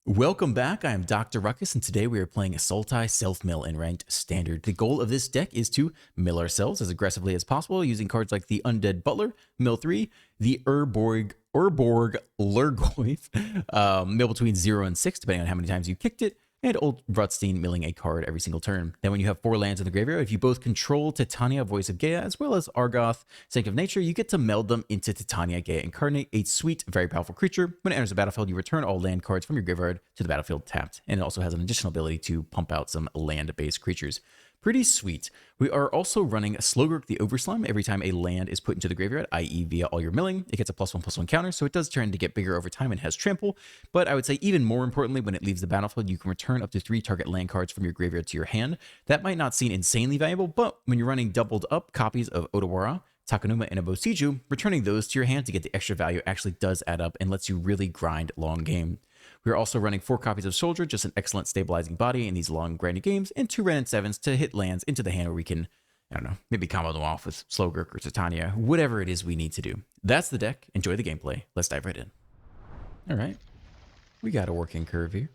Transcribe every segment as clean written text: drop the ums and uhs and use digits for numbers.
Welcome back, I am Dr. Ruckus, and today we are playing a Sultai Self-Mill in Ranked Standard. The goal of this deck is to mill ourselves as aggressively as possible using cards like the Undead Butler, mill 3, the Urborg Lurgoyf, mill between 0 and 6, depending on how many times you kicked it, and Old Rutstein milling a card every single turn. Then when you have 4 lands in the graveyard, if you both control Titania, Voice of GAEA, as well as Argoth, Sink of Nature, you get to meld them into Titania, GAEA Incarnate, a sweet, very powerful creature. When it enters the battlefield, you return all land cards from your graveyard to the battlefield tapped, and it also has an additional ability to pump out some land-based creatures. Pretty sweet. We are also running Slogurk the Overslime. Every time a land is put into the graveyard, i.e. via all your milling, it gets a +1/+1 counter, so it does turn to get bigger over time and has trample. But I would say even more importantly, when it leaves the battlefield, you can return up to 3 target land cards from your graveyard to your hand. That might not seem insanely valuable, but when you're running doubled up copies of Otawara, Takenuma, and a Bosiju, returning those to your hand to get the extra value actually does add up and lets you really grind long game. We are also running 4 copies of Soldier, just an excellent stabilizing body in these long grindy games, and 2 Ren and 7s to hit lands into the hand where we can, I don't know, maybe combo them off with Slogurk or Titania, whatever it is we need to do. That's the deck. Enjoy the gameplay. Let's dive right in. All right. We got a working curve here.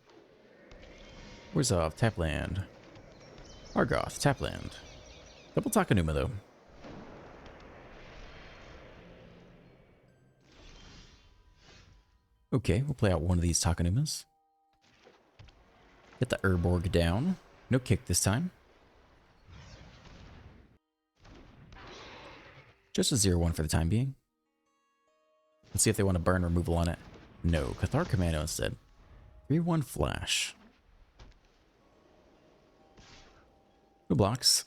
Where's off? Tap land. Argoth, tap land. Double Takenuma, though. Okay, we'll play out one of these Takenumas. Get the Urborg down. No kick this time. Just a 0/1 for the time being. Let's see if they want to burn removal on it. No, Cathar Commando instead. 3/1 flash. No blocks.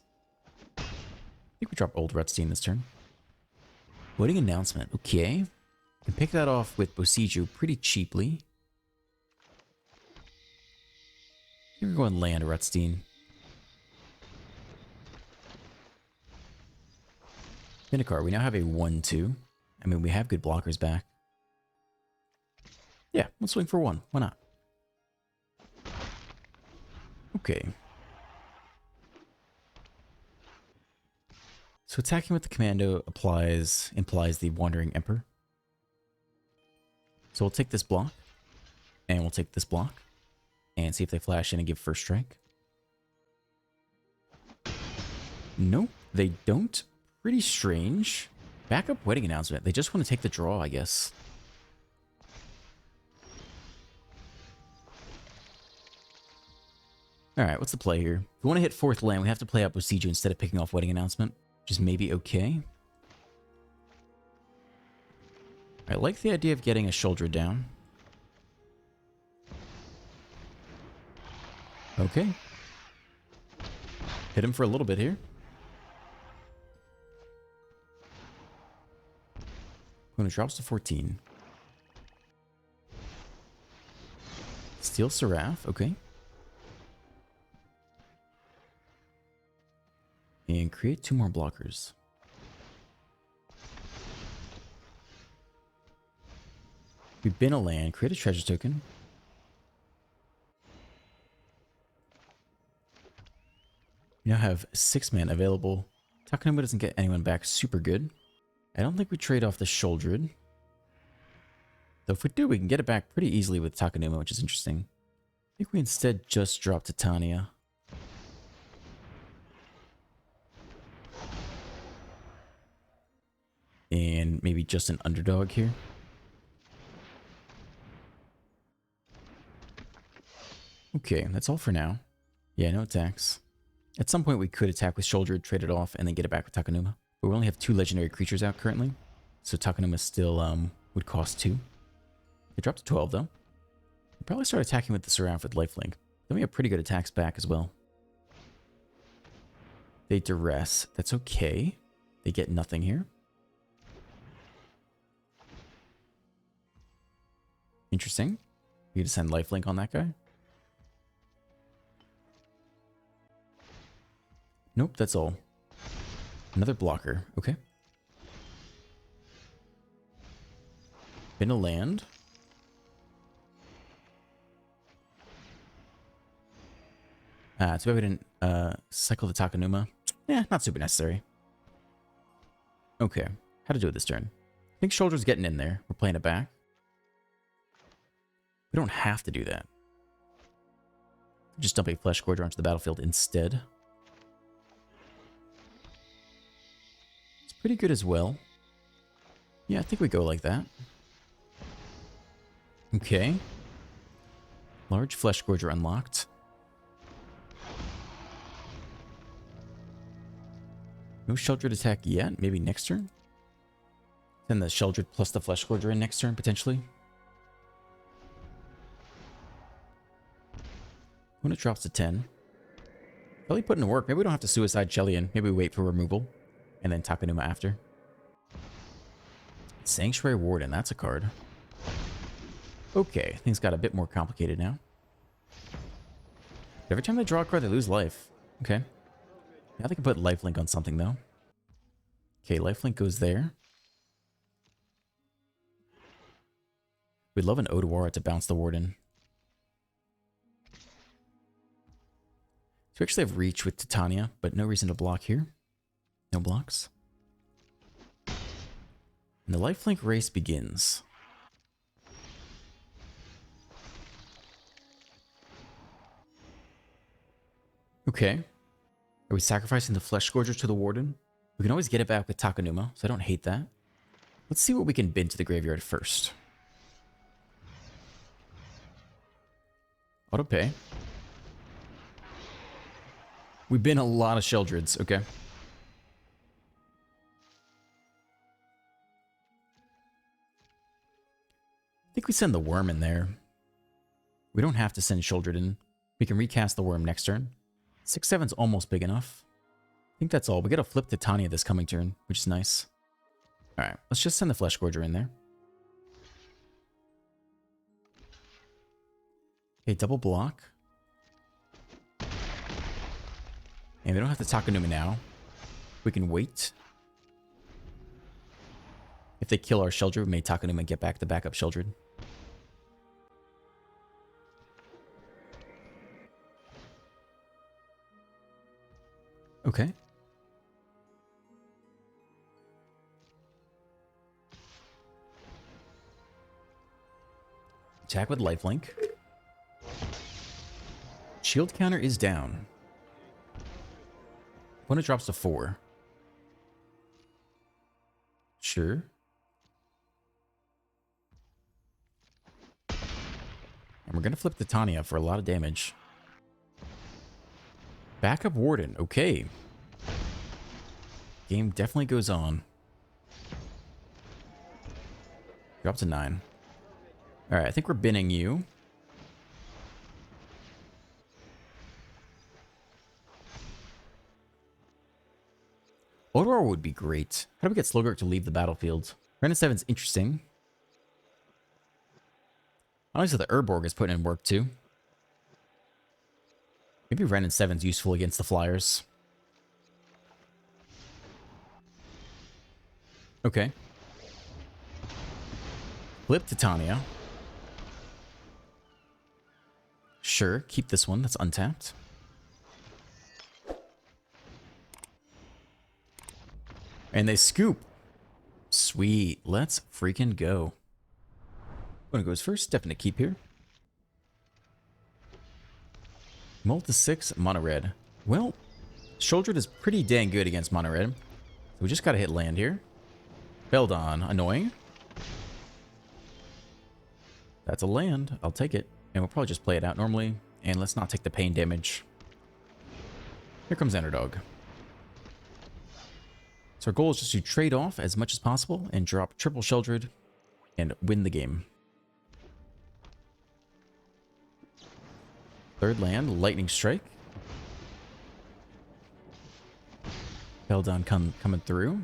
I think we drop Old Rutstein this turn. Wedding announcement. Okay. Can pick that off with Bosiju pretty cheaply. Here we're going land Rutstein. Minocar, we now have a 1/2. I mean, we have good blockers back. Yeah, we'll swing for 1. Why not? Okay. So attacking with the commando implies the Wandering Emperor. So we'll take this block, and we'll take this block, and see if they flash in and give first strike. Nope, they don't. Pretty strange. Backup wedding announcement. They just want to take the draw, I guess. Alright, what's the play here? If we want to hit 4th land, we have to play out Bosiju instead of picking off wedding announcement, which is maybe okay. I like the idea of getting a shoulder down. Okay. Hit him for a little bit here. When it drops to 14. Steal Seraph, okay. And create 2 more blockers. We bin a land, create a treasure token. We now have 6 mana available. Takenuma doesn't get anyone back super good. I don't think we trade off the Sholdred. Though if we do, we can get it back pretty easily with Takenuma, which is interesting. I think we instead just drop Titania. And maybe just an underdog here. Okay, that's all for now. Yeah, no attacks. At some point we could attack with Shoulder, trade it off, and then get it back with Takenuma. But we only have 2 legendary creatures out currently, so Takenuma still would cost 2. It dropped to 12 though. We'll probably start attacking with the Seraph with lifelink. Then we have pretty good attacks back as well. They duress. That's okay. They get nothing here. Interesting. You get to send lifelink on that guy. Nope, that's all. Another blocker. Okay. Been a land. Too bad we didn't cycle the Takenuma. Yeah, not super necessary. Okay. How to do it this turn. I think Shoulder's getting in there. We're playing it back. We don't have to do that. Just dump a Flesh Gorger onto the battlefield instead. It's pretty good as well. Yeah, I think we go like that. Okay. Large Flesh Gorger unlocked. No Sheldred attack yet. Maybe next turn? Send the Sheldred plus the Flesh Gorger in next turn, potentially. When it drops to 10. Probably putting to work. Maybe we don't have to Suicide Shellion. Maybe we wait for removal. And then Takenuma after. Sanctuary Warden. That's a card. Okay. Things got a bit more complicated now. Every time they draw a card, they lose life. Okay. Now they can put lifelink on something, though. Okay, lifelink goes there. We'd love an Odawara to bounce the Warden. So we actually have reach with Titania, but no reason to block here. No blocks. And the lifelink race begins. Okay. Are we sacrificing the Flesh Scourger to the Warden? We can always get it back with Takenuma, so I don't hate that. Let's see what we can bin to the graveyard first. Auto pay. We bin a lot of Sheldreds, okay. I think we send the Worm in there. We don't have to send Sheldred in. We can recast the Worm next turn. 6/7's almost big enough. I think that's all. We got to flip Titania this coming turn, which is nice. Alright, let's just send the Flesh Gorger in there. Okay, double block. And we don't have to Takenuma now. We can wait. If they kill our Sheldred, we may Takenuma and get back the backup Sheldred. Okay. Attack with lifelink. Shield counter is down. When it drops to 4. Sure. And we're going to flip Titania for a lot of damage. Backup Warden. Okay. Game definitely goes on. Drop to 9. Alright, I think we're binning you. Odor would be great. How do we get Slogurk to leave the battlefield? Renin 7's interesting. Honestly, the Urborg is putting in work too. Maybe Renin 7's useful against the Flyers. Okay. Flip Titania. Sure, keep this one. That's untapped. And they scoop. Sweet. Let's freaking go. One goes first. Definite keep here. Multi 6 mono red. Well, Sheldred is pretty dang good against mono red. So we just gotta hit land here. Beldon, annoying. That's a land. I'll take it. And we'll probably just play it out normally. And let's not take the pain damage. Here comes Underdog. So our goal is just to trade off as much as possible and drop triple Sheldred and win the game. Third land, Lightning Strike. Beldon coming through.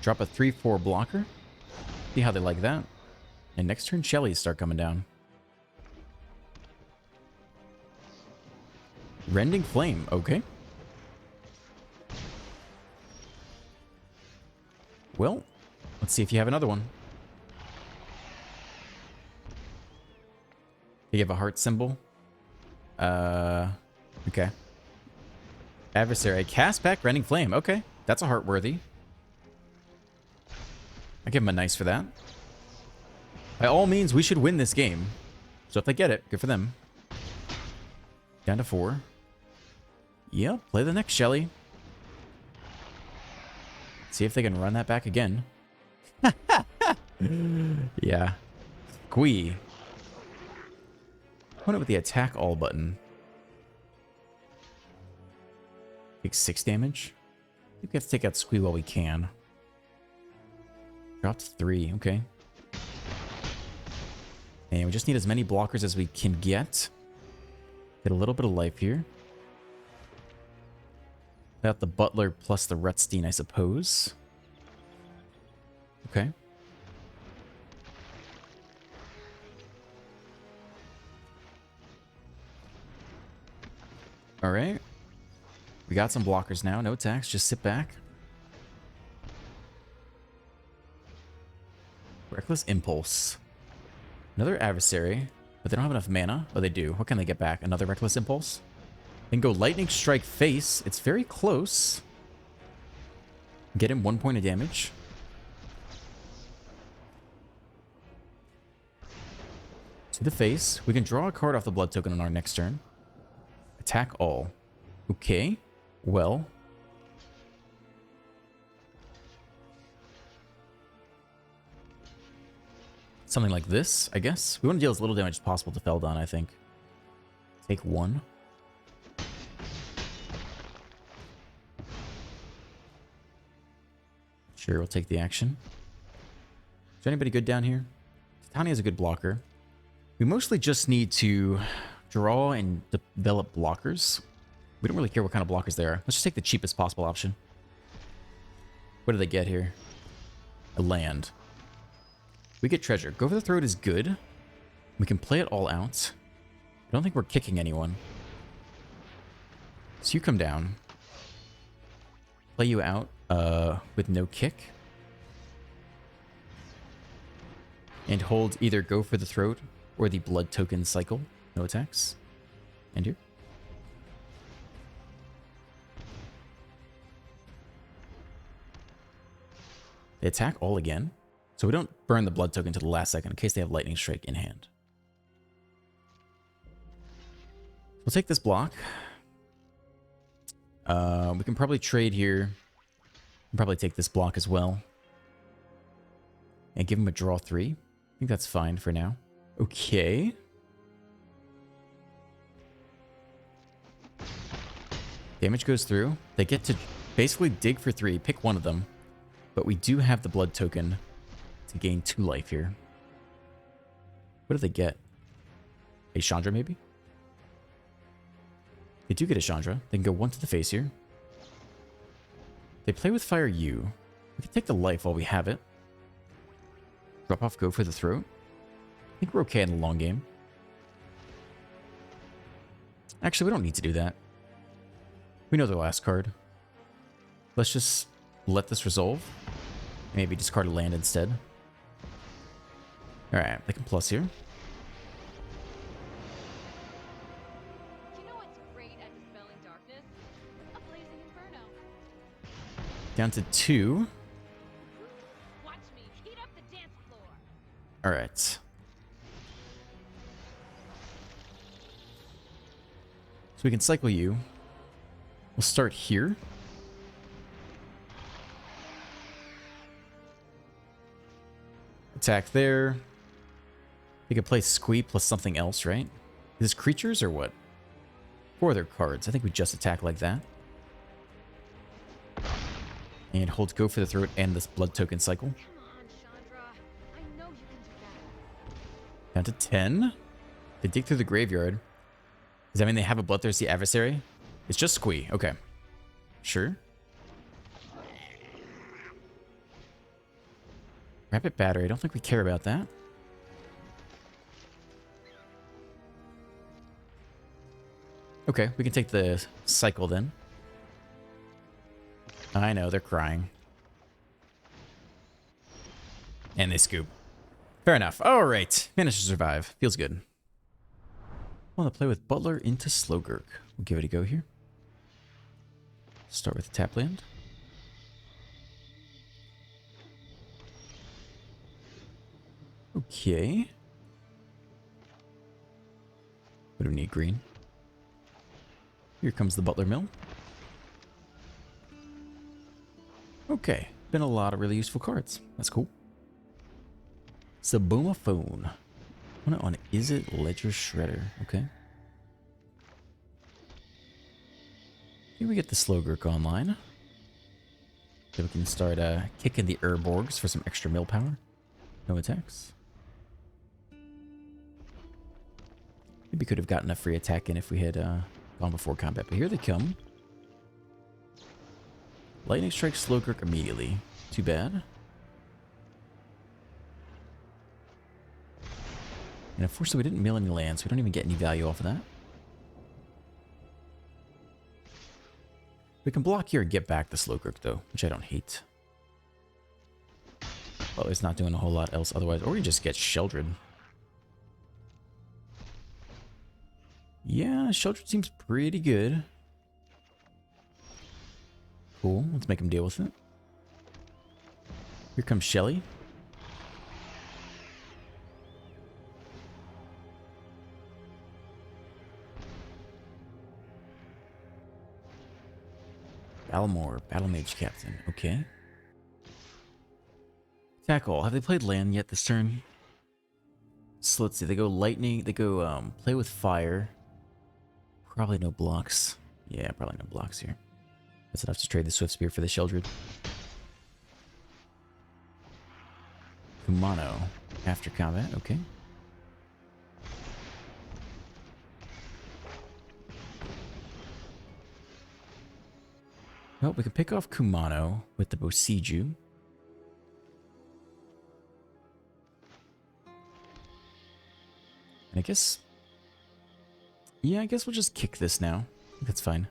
Drop a 3/4 blocker. See how they like that. And next turn, Shellies start coming down. Rending Flame, okay. Well, let's see if you have another one. You have a heart symbol. Okay. Adversary. Cast back Rending Flame. Okay. That's a heart worthy. I give him a nice for that. By all means, we should win this game. So if they get it, good for them. Down to 4. Yep, play the next Shelly. See if they can run that back again. Yeah. Squee. Went with the attack all button. Take 6 damage. I think we have to take out Squee while we can. Dropped 3, okay. And we just need as many blockers as we can get. Get a little bit of life here. Got the Butler plus the Rutstein, I suppose. Okay. Alright. We got some blockers now. No attacks. Just sit back. Reckless Impulse. Another Adversary. But they don't have enough mana. Oh, they do. What can they get back? Another Reckless Impulse? Then go Lightning Strike Face. It's very close. Get him 1 point of damage. To the face. We can draw a card off the blood token on our next turn. Attack all. Okay. Well. Something like this, I guess. We want to deal as little damage as possible to Feldon, I think. Take 1. Sure, we'll take the action. Is there anybody good down here? Titania is a good blocker. We mostly just need to draw and develop blockers. We don't really care what kind of blockers they are. Let's just take the cheapest possible option. What do they get here? A land. We get treasure. Go for the Throat is good. We can play it all out. I don't think we're kicking anyone. So you come down. Play you out with no kick. And hold either Go for the Throat or the Blood Token cycle. No attacks. And here. They attack all again. So we don't burn the Blood Token to the last second in case they have Lightning Strike in hand. We'll take this block. We can probably trade here. We'll probably take this block as well. And give him a draw 3. I think that's fine for now. Okay. Damage goes through. They get to basically dig for 3. Pick one of them. But we do have the Blood Token to gain 2 life here. What do they get? A Chandra, maybe? They do get a Chandra. They can go 1 to the face here. They play with Fire U. We can take the life while we have it. Drop off, Go for the Throat. I think we're okay in the long game. Actually, we don't need to do that. We know their last card. Let's just let this resolve. Maybe discard a land instead. Alright, they can plus here. You know what's great at dispelling darkness? A blazing inferno. Down to 2. Watch me heat up the dance floor. Alright. So we can cycle you. We'll start here. Attack there. They could play Squee plus something else, right? Is this creatures or what? 4 other cards. I think we just attack like that. And hold Go for the Throat and this Blood Token cycle. Come on, Chandra. I know you can do that. Down to 10. They dig through the graveyard. Does that mean they have a Bloodthirsty Adversary? It's just Squee. Okay. Sure. Rapid Battery. I don't think we care about that. Okay, we can take the cycle then. I know, they're crying. And they scoop. Fair enough. Alright. Managed to survive. Feels good. I want to play with Butler into Slowgurk. We'll give it a go here. Start with the tap land. Okay. What do we need? Green. Here comes the Butler Mill. Okay, been a lot of really useful cards. That's cool. Saboomaphone. On Is It Ledger Shredder. Okay. Here we get the Slowgurk online. So we can start kicking the Urborgs for some extra mill power. No attacks. Maybe could have gotten a free attack in if we had gone before combat, but here they come. Lightning Strike Slowgurk immediately. Too bad. And unfortunately, we didn't mill any lands, so we don't even get any value off of that. We can block here and get back the Slowgurk, though, which I don't hate. Well, it's not doing a whole lot else otherwise. Or we just get Sheldred. Yeah, Sheldred seems pretty good. Cool, let's make him deal with it. Here comes Shelly. Balmor, Battle Mage Captain. Okay. Tackle. Have they played land yet this turn? So let's see. They go lightning. They go play with fire. Probably no blocks. Yeah, probably no blocks here. That's enough to trade the Swift Spear for the Sheldred. Kumano. After combat. Okay. Well, we can pick off Kumano with the Bosiju. And I guess... yeah, I guess we'll just kick this now. I think that's fine.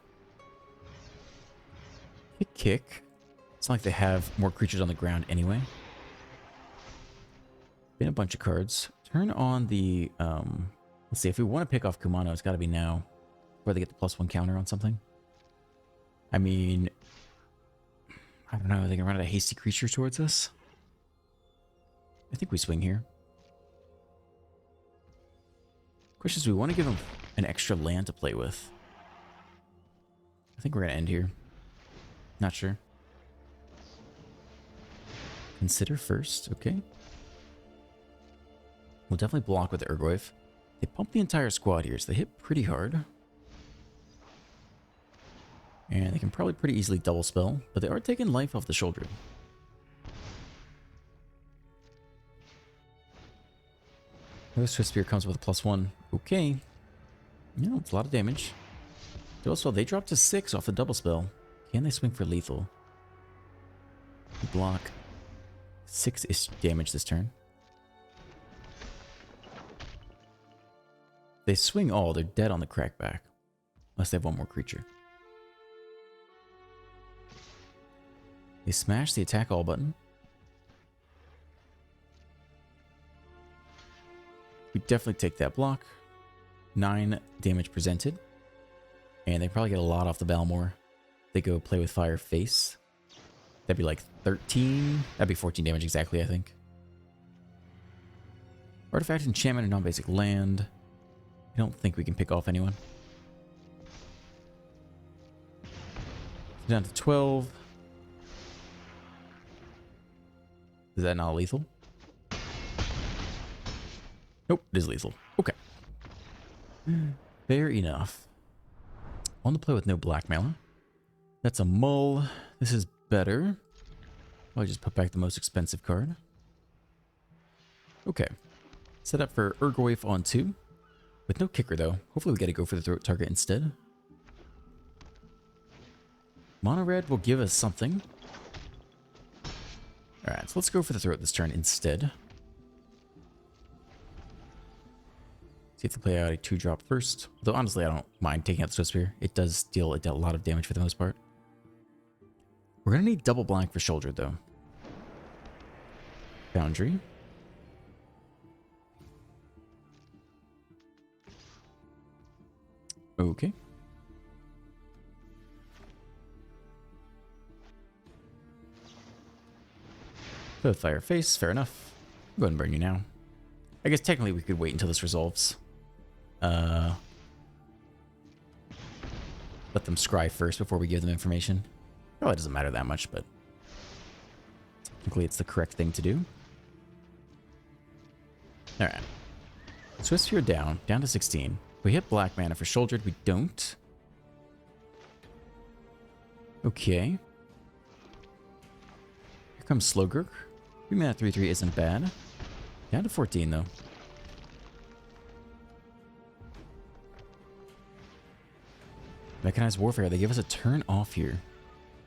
Kick. It's not like they have more creatures on the ground anyway. Been a bunch of cards. Turn on the... let's see, if we want to pick off Kumano, it's got to be now. Before they get the +1 counter on something. I mean, I don't know. They can run out a hasty creature towards us. I think we swing here. Question is, we want to give them an extra land to play with. I think we're going to end here. Not sure. Consider first. Okay. We'll definitely block with the Urgoyf. They pump the entire squad here, so they hit pretty hard. And they can probably pretty easily double spell, but they are taking life off the Sheldred. The Swift Spear comes with a +1. Okay. Yeah, it's a lot of damage. Double spell, they drop to 6 off the double spell. Can they swing for lethal? Block. 6-ish damage this turn. They swing all, they're dead on the crackback. Unless they have one more creature. They smash the attack all button. We definitely take that block. 9 damage presented. And they probably get a lot off the Balmor. They go play with fire face. That'd be like 13. That'd be 14 damage exactly, I think. Artifact, enchantment, and non-basic land. I don't think we can pick off anyone. Down to 12. Is that not lethal? Nope, it is lethal. Okay. Fair enough. On the play with no blackmailer. That's a mull. This is better. I'll just put back the most expensive card. Okay. Set up for Urgoyf on 2. With no kicker, though. Hopefully we get to go for the throat target instead. Mono red will give us something. Alright, so let's go for the throat this turn instead. See if they play out a 2-drop first. Though honestly, I don't mind taking out the Swift Spear. It does deal a lot of damage for the most part. We're going to need double blank for Sheldred, though. Foundry. Okay. Both fire face, fair enough. Go ahead and burn you now. I guess technically we could wait until this resolves. let them scry first before we give them information. Probably doesn't matter that much, but technically it's the correct thing to do. Alright. Swift Sphere down to 16. We hit black mana for Shouldered, we don't. Okay. Here comes Slogurk. 3 mana 3/3 isn't bad. Down to 14 though. Mechanized Warfare, they give us a turn off here.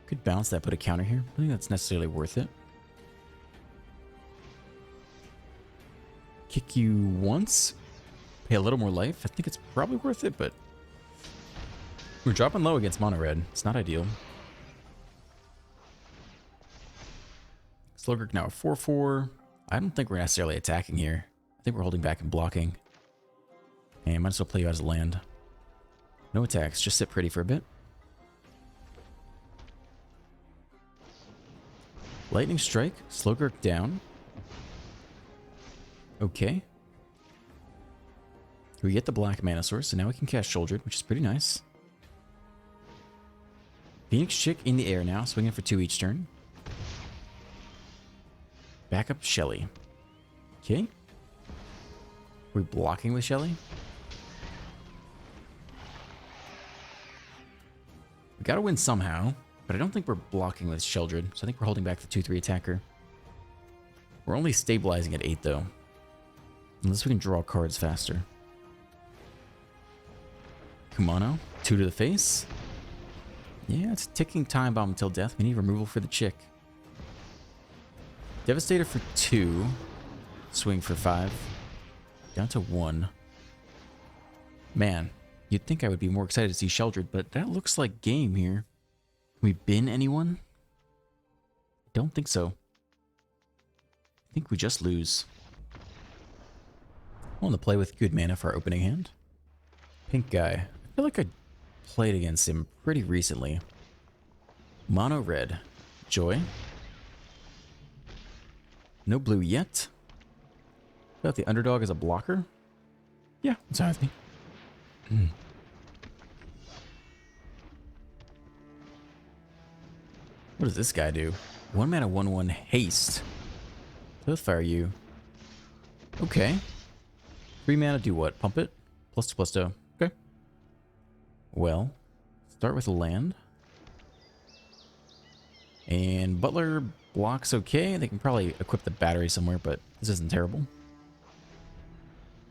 Could bounce that, put a counter here. I don't think that's necessarily worth it. Kick you once. Pay a little more life. I think it's probably worth it, but we're dropping low against mono red. It's not ideal. Slogurk now a 4/4. I don't think we're necessarily attacking here. I think we're holding back and blocking. And might as well play you out as a land. No attacks, just sit pretty for a bit. Lightning Strike, Slogurk down. Okay. We get the black mana source, so now we can cast Shouldered, which is pretty nice. Phoenix Chick in the air now, swinging for 2 each turn. Back up Shelly. Okay. We're blocking with Shelly. We gotta win somehow, but I don't think we're blocking with Sheldred, so I think we're holding back the 2/3 attacker. We're only stabilizing at 8 though. Unless we can draw cards faster. Kumano, 2 to the face. Yeah, it's a ticking time bomb until death. We need removal for the chick. Devastator for 2. Swing for 5. Down to 1. Man, you'd think I would be more excited to see Sheldred, but that looks like game here. Can we bin anyone? Don't think so. I think we just lose. I want to play with good mana for our opening hand. Pink guy. I feel like I played against him pretty recently. Mono red. Joy. No blue yet. Got the underdog as a blocker. Yeah, it's fine with me. What does this guy do? 1 mana 1/1 haste. Fire you. Okay. 3 mana do what? Pump it? +2/+2. Okay. Well, start with a land. And Butler blocks okay. They can probably equip the battery somewhere, but this isn't terrible.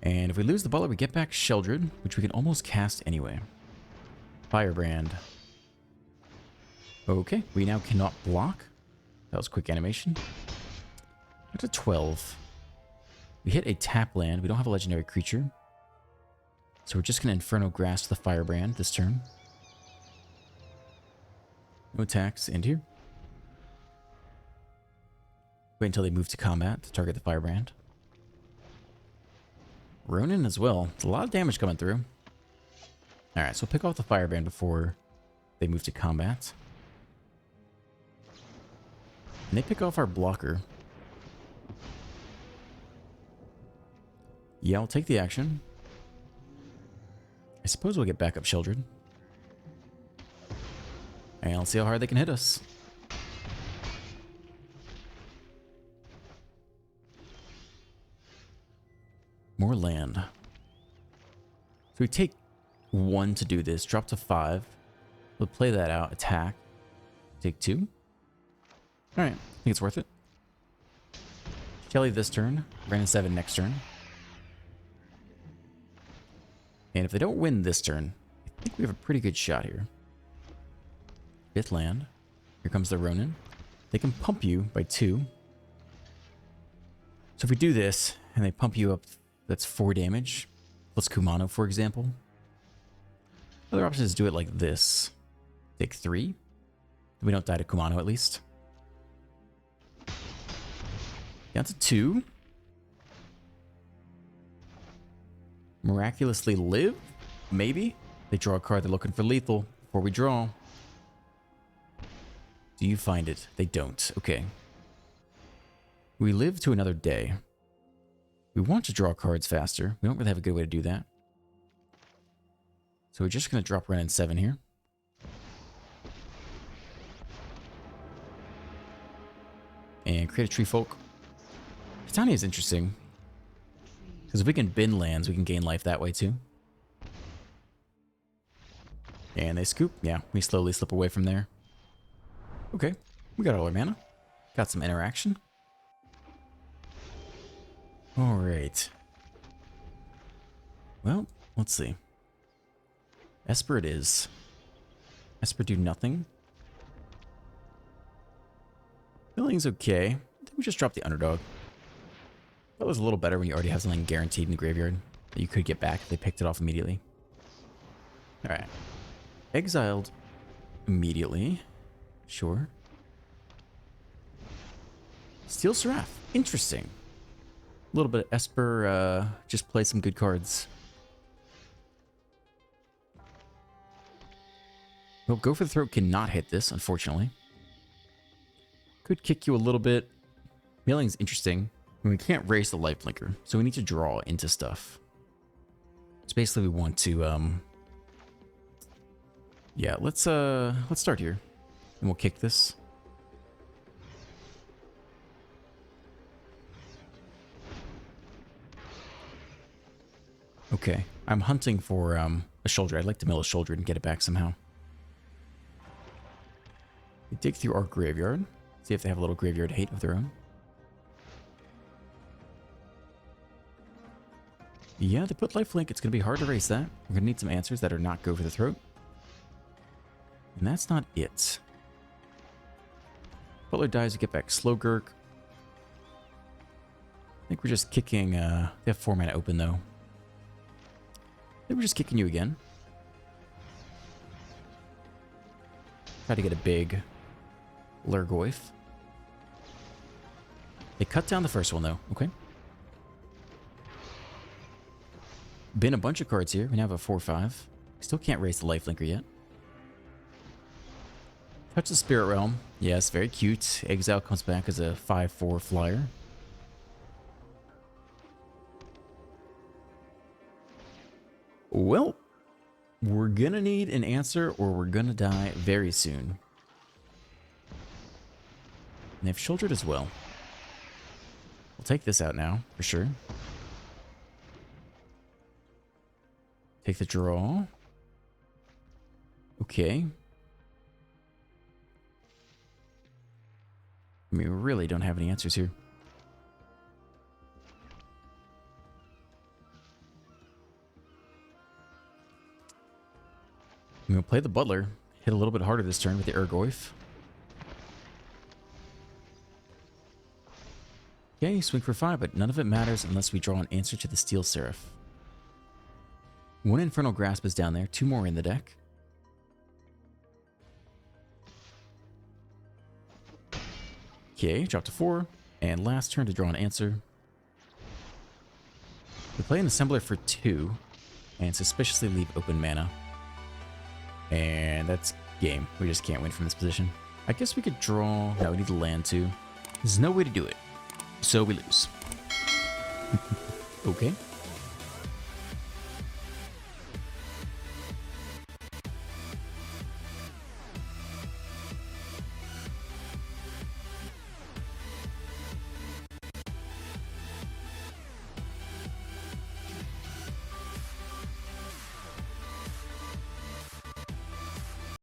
And if we lose the Butler, we get back Sheldred, which we can almost cast anyway. Firebrand. Okay, we now cannot block. That was quick animation. That's a 12. We hit a tap land. We don't have a legendary creature. So we're just going to Inferno Grasp the Firebrand this turn. No attacks into here. Wait until they move to combat to target the Firebrand. Ronin as well. It's a lot of damage coming through. Alright, so pick off the Firebrand before they move to combat. And they pick off our blocker. Yeah, I'll take the action. I suppose we'll get back up Sheldred. And I'll see how hard they can hit us. More land. So we take 1 to do this, drop to 5. We'll play that out, attack. Take 2. Alright, I think it's worth it. Shelly this turn, Brandon 7 next turn. And if they don't win this turn, I think we have a pretty good shot here. 5th land. Here comes the Ronin. They can pump you by 2. So if we do this, and they pump you up, that's 4 damage. Plus Kumano, for example. Other option is do it like this. Take 3. We don't die to Kumano at least. Down to 2. Miraculously live? Maybe? They draw a card, they're looking for lethal before we draw. Do you find it? They don't. Okay. We live to another day. We want to draw cards faster. We don't really have a good way to do that. So we're just going to drop Renin 7 here. And create a tree folk. Titania is interesting. Because if we can bin lands, we can gain life that way too. And they scoop. Yeah, we slowly slip away from there. Okay, we got all our mana. Got some interaction. Alright. Well, let's see. Esper it is. Esper do nothing. Billing's okay. I think we just dropped the underdog. That was a little better when you already have something guaranteed in the graveyard that you could get back if they picked it off immediately. Alright. Exiled immediately. Sure. Steel Seraph. Interesting. A little bit of Esper, just play some good cards. Well, Go for the Throat cannot hit this, unfortunately. Could kick you a little bit. Milling's interesting. I mean, we can't raise the lifelinker, so we need to draw into stuff. So basically we want to, yeah, let's start here. And we'll kick this. Okay, I'm hunting for a shoulder. I'd like to mill a shoulder and get it back somehow. We dig through our graveyard. See if they have a little graveyard hate of their own. Yeah, they put lifelink. It's going to be hard to race that. We're going to need some answers that are not Go for the Throat. And that's not it. Butler dies, we get back Slowgurk. I think we're just kicking... they have 4 mana open, though. I think we're just kicking you again. Try to get a big Lurgoyf. They cut down the first one, though. Okay. Been a bunch of cards here. We now have a 4/5. Still can't raise the lifelinker yet. Touch the Spirit Realm. Yes, very cute. Exile comes back as a 5/4 flyer. Well, we're gonna need an answer or we're gonna die very soon. And they've shouldered as well. We'll take this out now, for sure. Take the draw. Okay. I mean, we really don't have any answers here. I'm going to play the Butler. Hit a little bit harder this turn with the Urgoyf. Okay, swing for 5, but none of it matters unless we draw an answer to the Steel Seraph. 1 Infernal Grasp is down there. 2 more in the deck. Okay, drop to 4. And last turn to draw an answer. We play an Assembler for 2. And suspiciously leave open mana. And that's game. We just can't win from this position. I guess we could draw... No, we need to land too. There's no way to do it. So we lose. Okay.